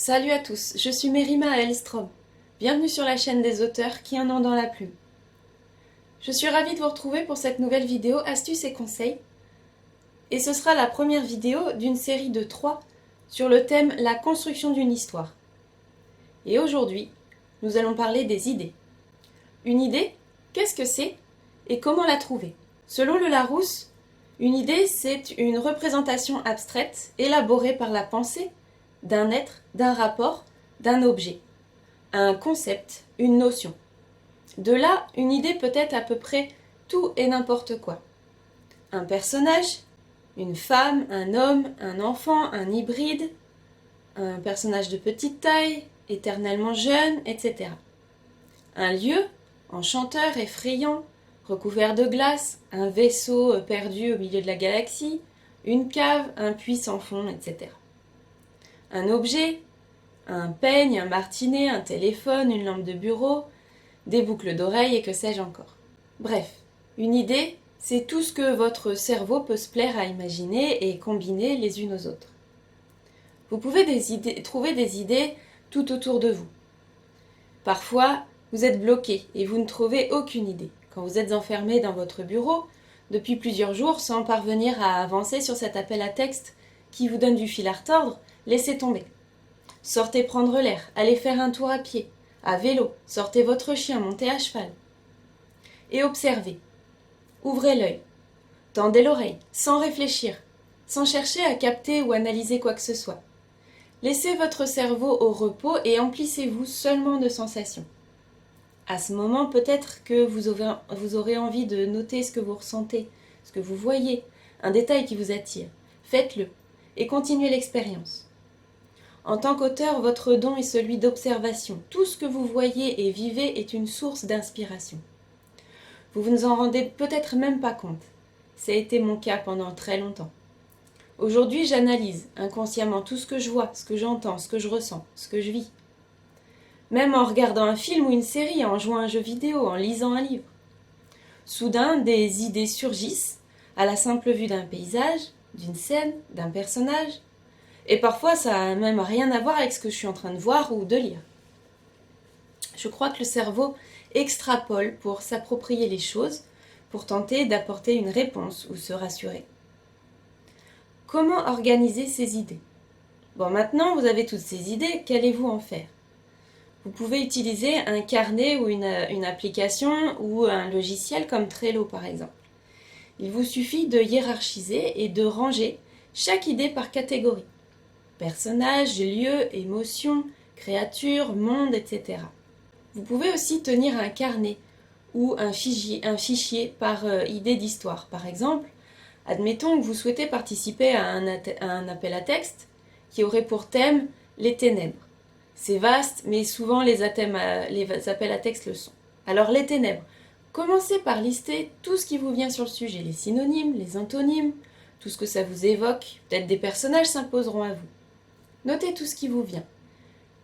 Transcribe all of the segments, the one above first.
Salut à tous, je suis Mérima Hellstrom. Bienvenue sur la chaîne des auteurs qui en ont dans la plume. Je suis ravie de vous retrouver pour cette nouvelle vidéo astuces et conseils. Et ce sera la première vidéo d'une série de 3 sur le thème la construction d'une histoire. Et aujourd'hui, nous allons parler des idées. Une idée, qu'est-ce que c'est et comment la trouver? Selon le Larousse, une idée, c'est une représentation abstraite élaborée par la pensée d'un être, d'un rapport, d'un objet. Un concept, une notion. De là, une idée peut être à peu près tout et n'importe quoi. Un personnage, une femme, un homme, un enfant, un hybride, un personnage de petite taille, éternellement jeune, etc. Un lieu, enchanteur, effrayant, recouvert de glace, un vaisseau perdu au milieu de la galaxie, une cave, un puits sans fond, etc. Un objet, un peigne, un martinet, un téléphone, une lampe de bureau, des boucles d'oreilles et que sais-je encore. Bref, une idée, c'est tout ce que votre cerveau peut se plaire à imaginer et combiner les unes aux autres. Vous pouvez trouver des idées tout autour de vous. Parfois, vous êtes bloqué et vous ne trouvez aucune idée. Quand vous êtes enfermé dans votre bureau depuis plusieurs jours sans parvenir à avancer sur cet appel à texte qui vous donne du fil à retordre, laissez tomber. Sortez prendre l'air, allez faire un tour à pied, à vélo, sortez votre chien, montez à cheval. Et observez. Ouvrez l'œil. Tendez l'oreille, sans réfléchir, sans chercher à capter ou analyser quoi que ce soit. Laissez votre cerveau au repos et emplissez-vous seulement de sensations. À ce moment, peut-être que vous aurez envie de noter ce que vous ressentez, ce que vous voyez, un détail qui vous attire. Faites-le et continuez l'expérience. En tant qu'auteur, votre don est celui d'observation. Tout ce que vous voyez et vivez est une source d'inspiration. Vous ne vous en rendez peut-être même pas compte. Ça a été mon cas pendant très longtemps. Aujourd'hui, j'analyse inconsciemment tout ce que je vois, ce que j'entends, ce que je ressens, ce que je vis. Même en regardant un film ou une série, en jouant à un jeu vidéo, en lisant un livre. Soudain, des idées surgissent à la simple vue d'un paysage, d'une scène, d'un personnage. Et parfois, ça n'a même rien à voir avec ce que je suis en train de voir ou de lire. Je crois que le cerveau extrapole pour s'approprier les choses, pour tenter d'apporter une réponse ou se rassurer. Comment organiser ces idées? Bon, maintenant, vous avez toutes ces idées, qu'allez-vous en faire? Vous pouvez utiliser un carnet ou une application ou un logiciel comme Trello, par exemple. Il vous suffit de hiérarchiser et de ranger chaque idée par catégorie. Personnages, lieux, émotions, créatures, monde, etc. Vous pouvez aussi tenir un carnet ou un fichier par idée d'histoire. Par exemple, admettons que vous souhaitez participer à un appel à texte qui aurait pour thème les ténèbres. C'est vaste, mais souvent les appels à texte le sont. Alors les ténèbres, commencez par lister tout ce qui vous vient sur le sujet, les synonymes, les antonymes, tout ce que ça vous évoque. Peut-être des personnages s'imposeront à vous. Notez tout ce qui vous vient.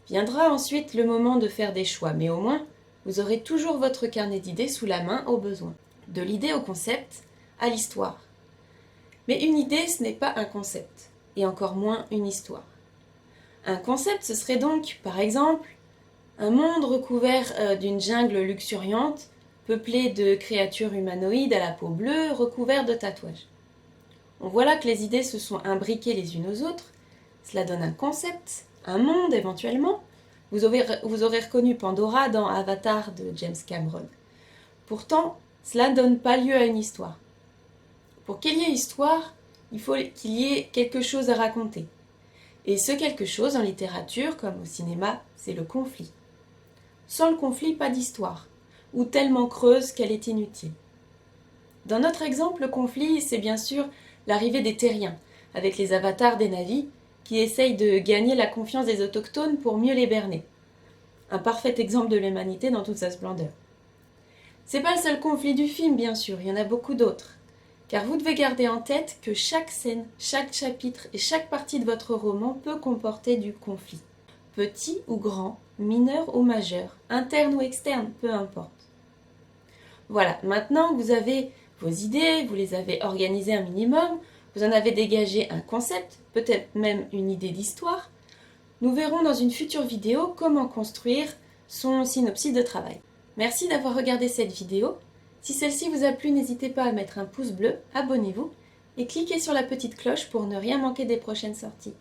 Viendra ensuite le moment de faire des choix, mais au moins, vous aurez toujours votre carnet d'idées sous la main au besoin. De l'idée au concept, à l'histoire. Mais une idée, ce n'est pas un concept, et encore moins une histoire. Un concept, ce serait donc, par exemple, un monde recouvert d'une jungle luxuriante, peuplé de créatures humanoïdes à la peau bleue, recouvertes de tatouages. On voit là que les idées se sont imbriquées les unes aux autres. Cela donne un concept, un monde éventuellement. Vous aurez reconnu Pandora dans Avatar de James Cameron. Pourtant, cela ne donne pas lieu à une histoire. Pour qu'il y ait histoire, il faut qu'il y ait quelque chose à raconter. Et ce quelque chose, en littérature comme au cinéma, c'est le conflit. Sans le conflit, pas d'histoire, ou tellement creuse qu'elle est inutile. Dans notre exemple, le conflit, c'est bien sûr l'arrivée des terriens, avec les avatars des Na'vi, qui essayent de gagner la confiance des autochtones pour mieux les berner. Un parfait exemple de l'humanité dans toute sa splendeur. C'est pas le seul conflit du film, bien sûr, il y en a beaucoup d'autres. Car vous devez garder en tête que chaque scène, chaque chapitre et chaque partie de votre roman peut comporter du conflit. Petit ou grand, mineur ou majeur, interne ou externe, peu importe. Voilà, maintenant que vous avez vos idées, vous les avez organisées un minimum, vous en avez dégagé un concept, peut-être même une idée d'histoire, Nous verrons dans une future vidéo comment construire son synopsis de travail. Merci d'avoir regardé cette vidéo. Si celle-ci vous a plu, n'hésitez pas à mettre un pouce bleu, abonnez-vous et cliquez sur la petite cloche pour ne rien manquer des prochaines sorties.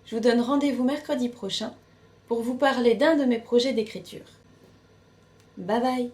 Je vous donne rendez-vous mercredi prochain pour vous parler d'un de mes projets d'écriture. Bye bye!